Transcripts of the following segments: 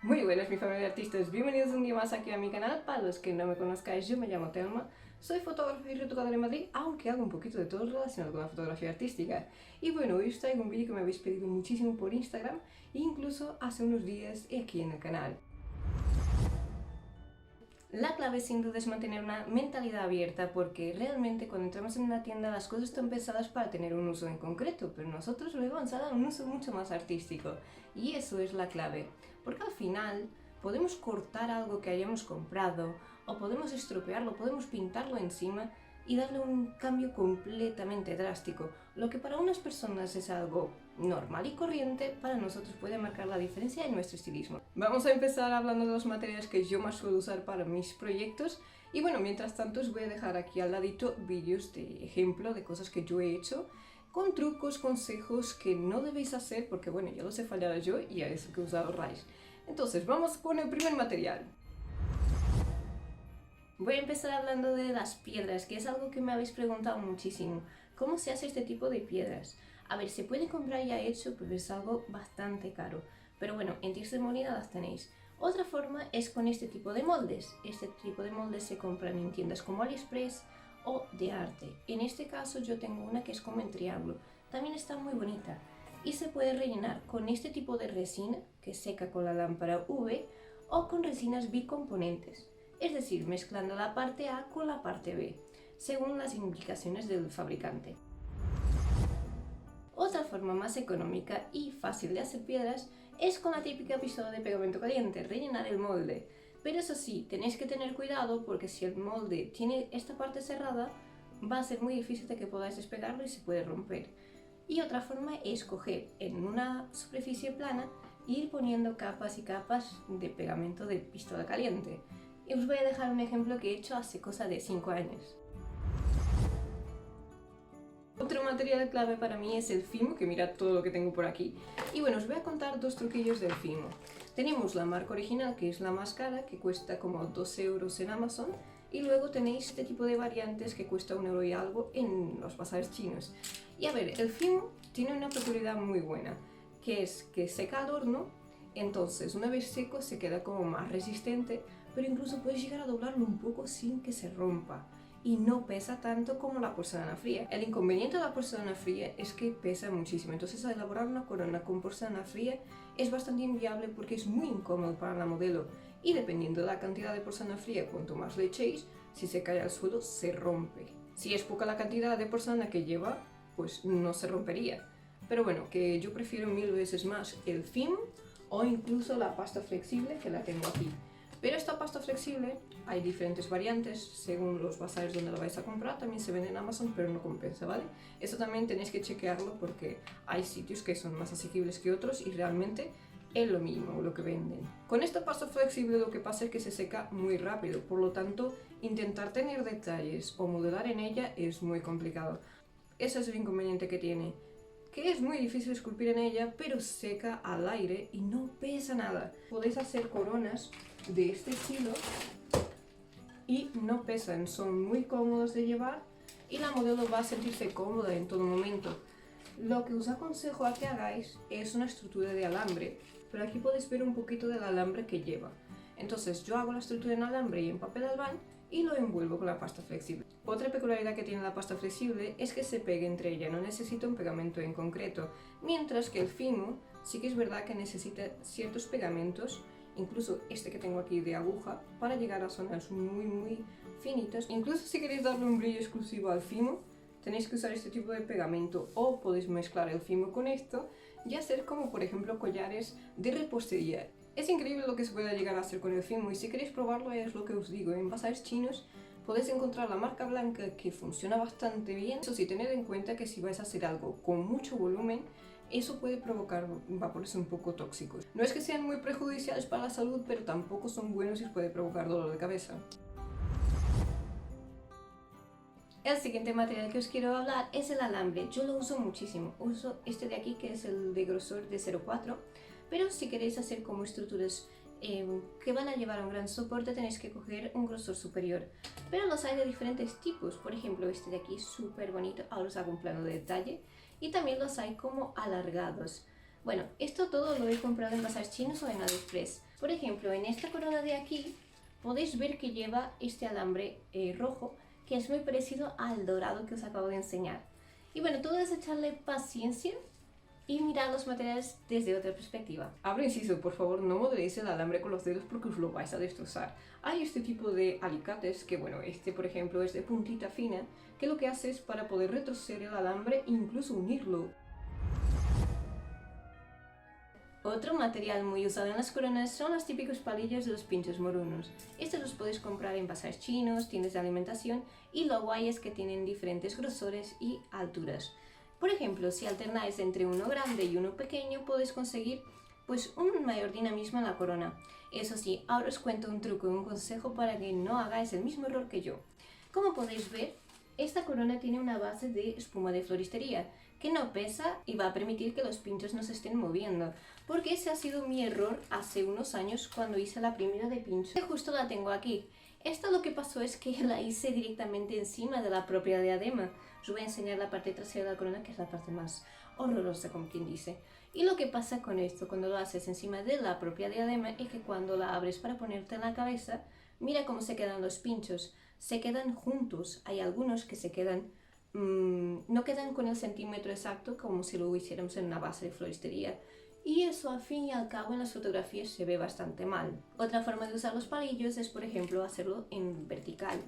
Muy buenas mi familia de artistas, bienvenidos un día más aquí a mi canal. Para los que no me conozcáis, yo me llamo Telma, soy fotógrafa y retocadora en Madrid, aunque hago un poquito de todo relacionado con la fotografía artística. Y bueno, hoy os traigo un vídeo que me habéis pedido muchísimo por Instagram e incluso hace unos días aquí en el canal. La clave sin duda es mantener una mentalidad abierta porque realmente cuando entramos en una tienda las cosas están pensadas para tener un uso en concreto, pero nosotros luego vamos a dar un uso mucho más artístico y eso es la clave, porque al final podemos cortar algo que hayamos comprado o podemos estropearlo, podemos pintarlo encima y darle un cambio completamente drástico. Lo que para unas personas es algo normal y corriente, para nosotros puede marcar la diferencia en nuestro estilismo. Vamos a empezar hablando de los materiales que yo más suelo usar para mis proyectos y bueno, mientras tanto os voy a dejar aquí al ladito vídeos de ejemplo de cosas que yo he hecho con trucos, consejos que no debéis hacer porque bueno, ya los he fallado yo y a eso que os ahorráis. Entonces, vamos con el primer material. Voy a empezar hablando de las piedras, que es algo que me habéis preguntado muchísimo. ¿Cómo se hace este tipo de piedras? A ver, se puede comprar ya hecho, pero es algo bastante caro. Pero bueno, en Tiers de Molina las tenéis. Otra forma es con este tipo de moldes. Este tipo de moldes se compran en tiendas como AliExpress o de arte. En este caso yo tengo una que es como en triángulo. También está muy bonita. Y se puede rellenar con este tipo de resina, que seca con la lámpara UV, o con resinas bicomponentes, es decir, mezclando la parte A con la parte B, según las indicaciones del fabricante. Otra forma más económica y fácil de hacer piedras es con la típica pistola de pegamento caliente, rellenar el molde. Pero eso sí, tenéis que tener cuidado porque si el molde tiene esta parte cerrada, va a ser muy difícil de que podáis despegarlo y se puede romper. Y otra forma es coger en una superficie plana e ir poniendo capas y capas de pegamento de pistola caliente. Y os voy a dejar un ejemplo que he hecho hace cosa de 5 años. Otro material clave para mí es el Fimo, que mirad todo lo que tengo por aquí. Y bueno, os voy a contar dos truquillos del Fimo. Tenemos la marca original, que es la más cara, que cuesta como 2 euros en Amazon, y luego tenéis este tipo de variantes que cuesta 1 euro y algo en los bazares chinos. Y a ver, el Fimo tiene una peculiaridad muy buena, que es que seca al horno, entonces una vez seco se queda como más resistente, pero incluso puedes llegar a doblarlo un poco sin que se rompa y no pesa tanto como la porcelana fría. El inconveniente de la porcelana fría es que pesa muchísimo, entonces al elaborar una corona con porcelana fría es bastante inviable porque es muy incómodo para la modelo y dependiendo de la cantidad de porcelana fría, cuanto más le echéis, si se cae al suelo se rompe. Si es poca la cantidad de porcelana que lleva, pues no se rompería. Pero bueno, que yo prefiero 1000 veces más el film o incluso la pasta flexible que la tengo aquí. Pero esta pasta flexible hay diferentes variantes según los bazares donde la vais a comprar, también se vende en Amazon pero no compensa, ¿vale? Eso también tenéis que chequearlo porque hay sitios que son más asequibles que otros y realmente es lo mismo lo que venden. Con esta pasta flexible lo que pasa es que se seca muy rápido, por lo tanto intentar tener detalles o modelar en ella es muy complicado. Ese es el inconveniente que tiene, que es muy difícil esculpir en ella, pero seca al aire y no pesa nada. Podéis hacer coronas de este estilo y no pesan, son muy cómodos de llevar y la modelo va a sentirse cómoda en todo momento. Lo que os aconsejo a que hagáis es una estructura de alambre, pero aquí podéis ver un poquito del alambre que lleva. Entonces yo hago la estructura en alambre y en papel albán y lo envuelvo con la pasta flexible. Otra peculiaridad que tiene la pasta flexible es que se pegue entre ella, no necesita un pegamento en concreto, mientras que el Fimo sí que es verdad que necesita ciertos pegamentos, incluso este que tengo aquí de aguja, para llegar a zonas muy finitas. Incluso si queréis darle un brillo exclusivo al Fimo, tenéis que usar este tipo de pegamento o podéis mezclar el Fimo con esto y hacer como por ejemplo collares de repostería. Es increíble lo que se puede llegar a hacer con el Fimo y si queréis probarlo es lo que os digo, en bazares chinos podéis encontrar la marca blanca que funciona bastante bien. Eso sí, tened en cuenta que si vais a hacer algo con mucho volumen, eso puede provocar vapores un poco tóxicos. No es que sean muy perjudiciales para la salud, pero tampoco son buenos y puede provocar dolor de cabeza. El siguiente material que os quiero hablar es el alambre. Yo lo uso muchísimo. Uso este de aquí que es el de grosor de 0,4, pero si queréis hacer como estructuras que van a llevar un gran soporte tenéis que coger un grosor superior. Pero los hay de diferentes tipos. Por ejemplo, este de aquí es súper bonito. Ahora os hago un plano de detalle. Y también los hay como alargados. Bueno, esto todo lo he comprado en bazares chinos o en AliExpress. Por ejemplo, en esta corona de aquí podéis ver que lleva este alambre rojo, que es muy parecido al dorado que os acabo de enseñar. Y bueno, todo es echarle paciencia y mirar los materiales desde otra perspectiva. Abro inciso, por favor, no modeléis el alambre con los dedos porque os lo vais a destrozar. Hay este tipo de alicates, que bueno, este por ejemplo es de puntita fina, que lo que hace es para poder retorcer el alambre e incluso unirlo. Otro material muy usado en las coronas son los típicos palillos de los pinchos morunos. Estos los podéis comprar en bazares chinos, tiendas de alimentación, y lo guay es que tienen diferentes grosores y alturas. Por ejemplo, si alternáis entre uno grande y uno pequeño, podéis conseguir pues un mayor dinamismo en la corona. Eso sí, ahora os cuento un truco y un consejo para que no hagáis el mismo error que yo. Como podéis ver, esta corona tiene una base de espuma de floristería, que no pesa y va a permitir que los pinchos no se estén moviendo, porque ese ha sido mi error hace unos años cuando hice la primera de pincho, que justo la tengo aquí. Esta lo que pasó es que la hice directamente encima de la propia diadema. Os voy a enseñar la parte trasera de la corona, que es la parte más horrorosa, como quien dice. Y lo que pasa con esto, cuando lo haces encima de la propia diadema, es que cuando la abres para ponerte en la cabeza, mira cómo se quedan los pinchos. Se quedan juntos. Hay algunos que se quedan no quedan con el centímetro exacto como si lo hiciéramos en una base de floristería, y eso al fin y al cabo en las fotografías se ve bastante mal. Otra forma de usar los palillos es, por ejemplo, hacerlo en vertical,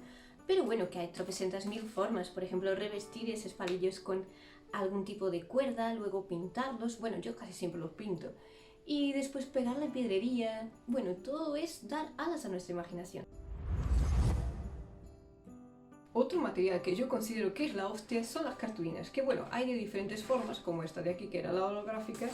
pero bueno, que hay tropecientas mil formas. Por ejemplo, revestir esos palillos con algún tipo de cuerda, luego pintarlos, bueno, yo casi siempre los pinto, y después pegarle pedrería. Bueno, todo es dar alas a nuestra imaginación. Otro material que yo considero que es la hostia son las cartulinas, que bueno, hay de diferentes formas, como esta de aquí que era la holográfica.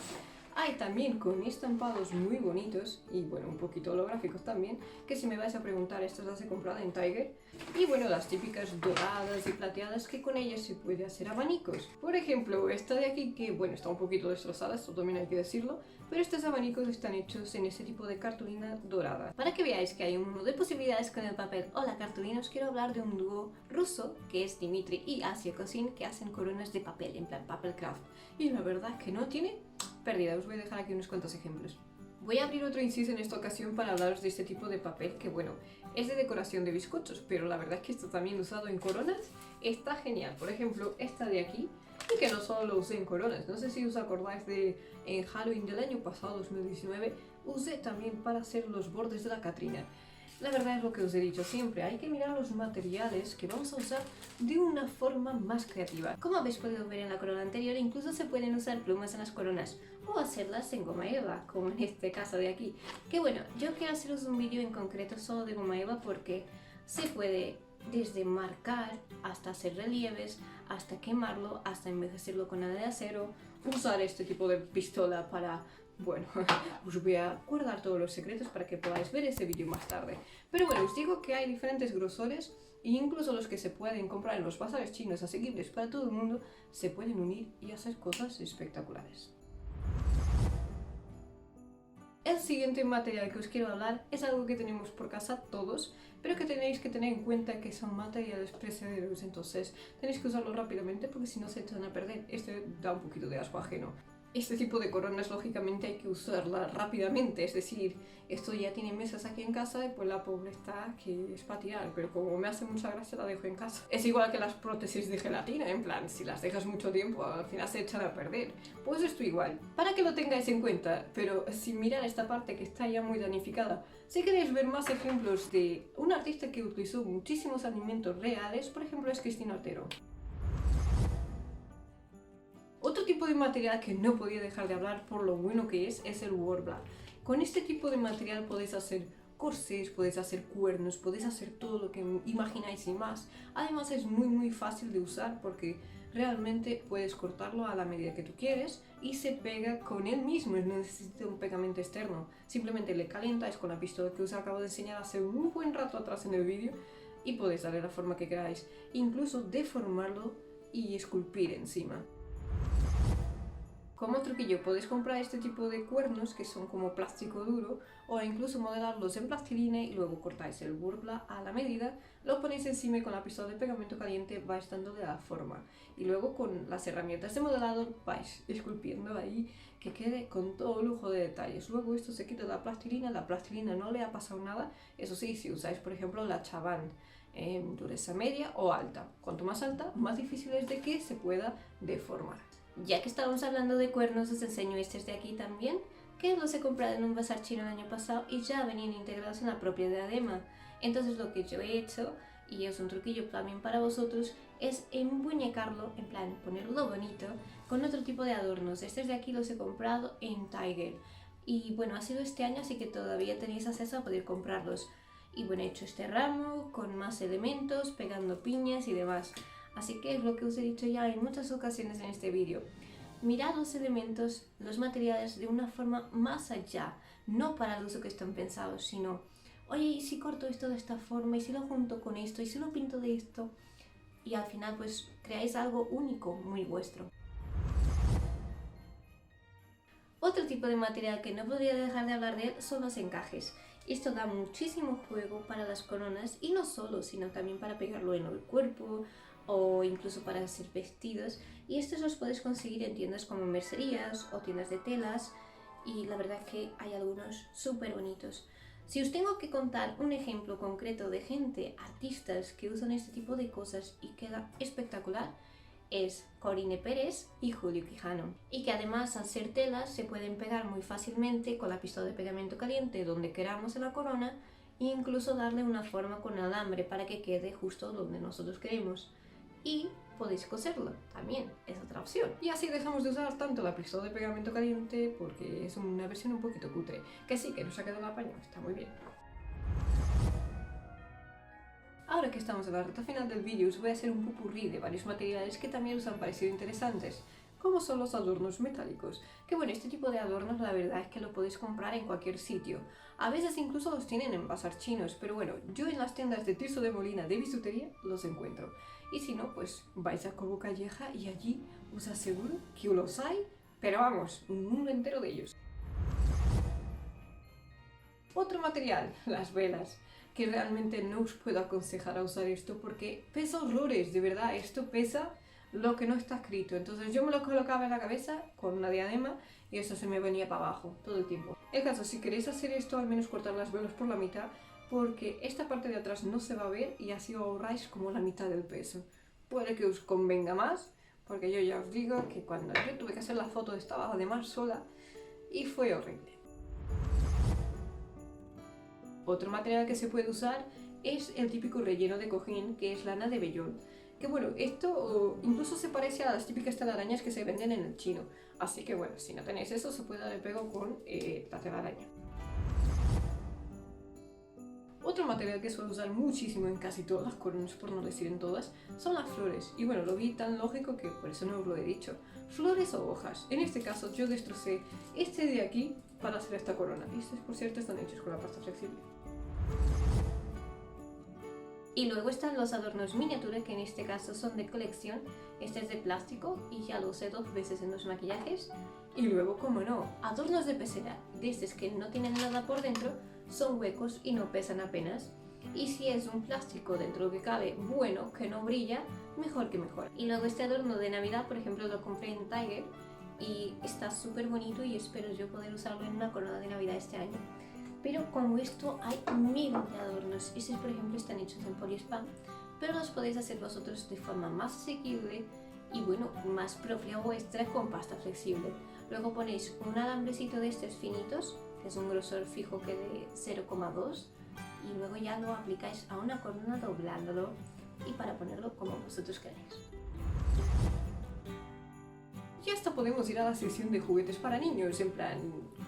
Hay también con estampados muy bonitos y bueno, un poquito holográficos también, que si me vais a preguntar, estas las he comprado en Tiger. Y bueno, las típicas doradas y plateadas, que con ellas se puede hacer abanicos. Por ejemplo, esta de aquí, que bueno, está un poquito destrozada, esto también hay que decirlo, pero estos abanicos están hechos en ese tipo de cartulina dorada. Para que veáis que hay un mundo de posibilidades con el papel o la cartulina, os quiero hablar de un dúo ruso, que es Dimitri y Asia Kosin, que hacen coronas de papel, en plan papel craft. Y la verdad es que no tiene pérdida. Os voy a dejar aquí unos cuantos ejemplos. Voy a abrir otro inciso en esta ocasión para hablaros de este tipo de papel, que bueno, es de decoración de bizcochos, pero la verdad es que esto también usado en coronas está genial. Por ejemplo, esta de aquí, y que no solo lo usé en coronas, no sé si os acordáis de en Halloween del año pasado, 2019, usé también para hacer los bordes de la Catrina. La verdad es lo que os he dicho siempre, hay que mirar los materiales que vamos a usar de una forma más creativa. Como habéis podido ver en la corona anterior, incluso se pueden usar plumas en las coronas o hacerlas en goma eva, como en este caso de aquí. Que bueno, yo quiero haceros un vídeo en concreto solo de goma eva porque se puede desde marcar hasta hacer relieves, hasta quemarlo, hasta envejecerlo con nada de acero, usar este tipo de pistola para... Bueno, os voy a guardar todos los secretos para que podáis ver ese vídeo más tarde. Pero bueno, os digo que hay diferentes grosores e incluso los que se pueden comprar en los bazares chinos asequibles para todo el mundo se pueden unir y hacer cosas espectaculares. El siguiente material que os quiero hablar es algo que tenemos por casa todos, pero que tenéis que tener en cuenta que son materiales perecederos, entonces tenéis que usarlo rápidamente porque si no se echan a perder. Este da un poquito de asco ajeno. Este tipo de coronas lógicamente hay que usarla rápidamente, es decir, esto ya tiene meses aquí en casa y pues la pobre está que es para tirar, pero como me hace mucha gracia la dejo en casa. Es igual que las prótesis de gelatina, en plan, si las dejas mucho tiempo al final se echan a perder. Pues esto igual, para que lo tengáis en cuenta, pero sin mirar esta parte que está ya muy danificada. Si queréis ver más ejemplos de un artista que utilizó muchísimos alimentos reales, por ejemplo es Cristina Otero. Otro tipo de material que no podía dejar de hablar por lo bueno que es el Worbla. Con este tipo de material podéis hacer corsés, podéis hacer cuernos, podéis hacer todo lo que imagináis y más. Además es muy fácil de usar porque realmente puedes cortarlo a la medida que tú quieres y se pega con él mismo, no necesita un pegamento externo. Simplemente le calientáis con la pistola que os acabo de enseñar hace un buen rato atrás en el vídeo y podéis darle la forma que queráis, incluso deformarlo y esculpir encima. Como truquillo podéis comprar este tipo de cuernos que son como plástico duro o incluso modelarlos en plastilina y luego cortáis el burla a la medida, lo ponéis encima y con la pistola de pegamento caliente vais dándole la forma. Y luego con las herramientas de modelado vais esculpiendo ahí que quede con todo lujo de detalles. Luego esto se quita la plastilina no le ha pasado nada. Eso sí, si usáis por ejemplo la Chaband en dureza media o alta. Cuanto más alta, más difícil es de que se pueda deformar. Ya que estábamos hablando de cuernos, os enseño estos de aquí también, que los he comprado en un bazar chino el año pasado y ya venían integrados en la propia diadema. Entonces lo que yo he hecho, y es un truquillo también para vosotros, es embuñecarlo, en plan ponerlo bonito, con otro tipo de adornos. Estos de aquí los he comprado en Tiger. Y bueno, ha sido este año, así que todavía tenéis acceso a poder comprarlos. Y bueno, he hecho este ramo con más elementos, pegando piñas y demás. Así que es lo que os he dicho ya en muchas ocasiones en este vídeo. Mirad los elementos, los materiales de una forma más allá, no para el uso que están pensados, sino, oye, ¿y si corto esto de esta forma? ¿Y si lo junto con esto? ¿Y si lo pinto de esto? Y al final pues creáis algo único, muy vuestro. Otro tipo de material que no podría dejar de hablar de él son los encajes. Esto da muchísimo juego para las coronas y no solo, sino también para pegarlo en el cuerpo o incluso para hacer vestidos. Y estos los podéis conseguir en tiendas como mercerías o tiendas de telas y la verdad que hay algunos súper bonitos. Si os tengo que contar un ejemplo concreto de gente, artistas que usan este tipo de cosas y queda espectacular, es Corine Pérez y Julio Quijano, y que además al ser telas se pueden pegar muy fácilmente con la pistola de pegamento caliente donde queramos en la corona e incluso darle una forma con alambre para que quede justo donde nosotros queremos. Y podéis coserlo, también es otra opción. Y así dejamos de usar tanto la pistola de pegamento caliente porque es una versión un poquito cutre, que sí, que nos ha quedado el apaño, está muy bien. Ahora que estamos en la recta final del vídeo os voy a hacer un popurrí de varios materiales que también os han parecido interesantes, como son los adornos metálicos. Que bueno, este tipo de adornos la verdad es que lo podéis comprar en cualquier sitio. A veces incluso los tienen en bazar chinos, pero bueno, yo en las tiendas de Tirso de Molina de bisutería los encuentro. Y si no, pues vais a Cobo Calleja y allí os aseguro que los hay, pero vamos, un mundo entero de ellos. Otro material, las velas, que realmente no os puedo aconsejar a usar esto porque pesa horrores, de verdad, esto pesa lo que no está escrito. Entonces yo me lo colocaba en la cabeza con una diadema y eso se me venía para abajo todo el tiempo. El caso, si queréis hacer esto, al menos cortar las velas por la mitad, porque esta parte de atrás no se va a ver y así ahorráis como la mitad del peso. Puede que os convenga más, porque yo ya os digo que cuando yo tuve que hacer la foto estaba además sola y fue horrible. Otro material que se puede usar es el típico relleno de cojín, que es lana de vellón. Que bueno, esto incluso se parece a las típicas telarañas que se venden en el chino. Así que bueno, si no tenéis eso, se puede dar el pego con la telaraña. Otro material que suelo usar muchísimo en casi todas las coronas, por no decir en todas, son las flores. Y bueno, lo vi tan lógico que por eso no os lo he dicho. Flores o hojas. En este caso yo destrocé este de aquí para hacer esta corona. Y estos, por cierto, están hechos con la pasta flexible. Y luego están los adornos miniatura, que en este caso son de colección. Este es de plástico y ya lo usé 2 veces en los maquillajes. Y luego, como no, adornos de pecera, de estos que no tienen nada por dentro, son huecos y no pesan apenas. Y si es un plástico dentro de lo que cabe bueno, que no brilla, mejor que mejor. Y luego este adorno de Navidad, por ejemplo, lo compré en Tiger y está súper bonito y espero yo poder usarlo en una corona de Navidad este año. Pero como esto hay miles de adornos. Estos, por ejemplo, están hechos en poliespán, pero los podéis hacer vosotros de forma más asequible y bueno, más propia vuestra con pasta flexible. Luego ponéis un alambrecito de estos finitos, que es un grosor fijo que de 0,2, y luego ya lo aplicáis a una corona doblándolo y para ponerlo como vosotros queráis. Y hasta podemos ir a la sección de juguetes para niños, en plan,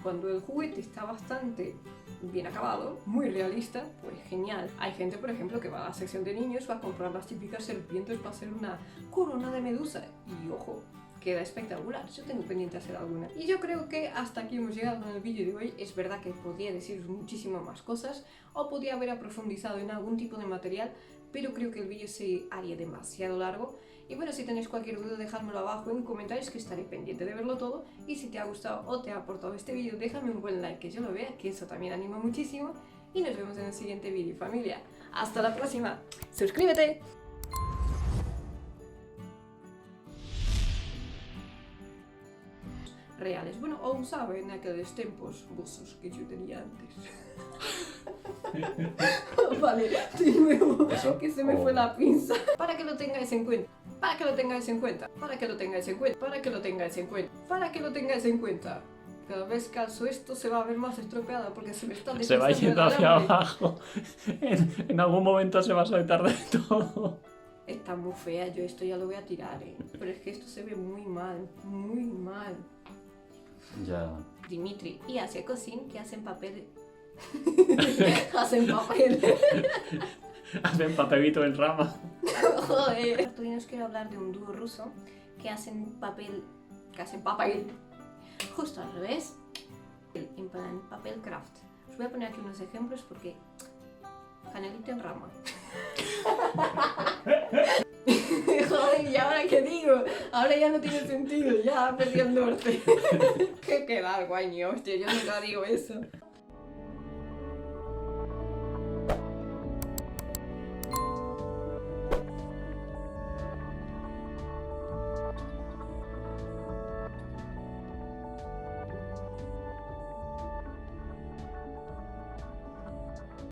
cuando el juguete está bastante bien acabado, muy realista, pues genial. Hay gente, por ejemplo, que va a la sección de niños, va a comprar las típicas serpientes para hacer una corona de medusa. Y ojo, queda espectacular. Yo tengo pendiente hacer alguna. Y yo creo que hasta aquí hemos llegado con el vídeo de hoy. Es verdad que podía deciros muchísimas más cosas o podía haber aprofundizado en algún tipo de material, pero creo que el vídeo se haría demasiado largo. Y bueno, si tenéis cualquier duda, dejádmelo abajo en comentarios, que estaré pendiente de verlo todo. Y si te ha gustado o te ha aportado este vídeo, déjame un buen like, que yo lo vea, que eso también anima muchísimo. Y nos vemos en el siguiente vídeo, familia. ¡Hasta la próxima! ¡Suscríbete! Reales. Bueno, ou usaba en aquellos tempos vosos que yo tenía antes. Vale, de nuevo, ¿Eso? que se me fue la pinza. Para que lo tengáis en cuenta. Para que lo tengáis en cuenta. Para que lo tengáis en cuenta. Para que lo tengáis en cuenta. Para que lo tengáis en cuenta. Cada vez que alzo esto se va a ver más estropeada porque se me está Se va deslizando yendo el hacia alambre. abajo. En algún momento se va a soltar de todo. Está muy fea, yo esto ya lo voy a tirar, Pero es que esto se ve muy mal, muy mal. Ya. Dimitri y Asia Cocin, que hacen papel. Hacen papel. Hacen papelito en rama. Joder. Hoy nos quiero hablar de un dúo ruso que hacen papel. Que hacen papel. Justo al revés. En plan papel craft. Os voy a poner aquí unos ejemplos porque. Canelita en rama. Joder, ¿y ahora qué digo? Ahora ya no tiene sentido, ya perdí el norte. Qué queda guaño, hostia, yo nunca digo eso.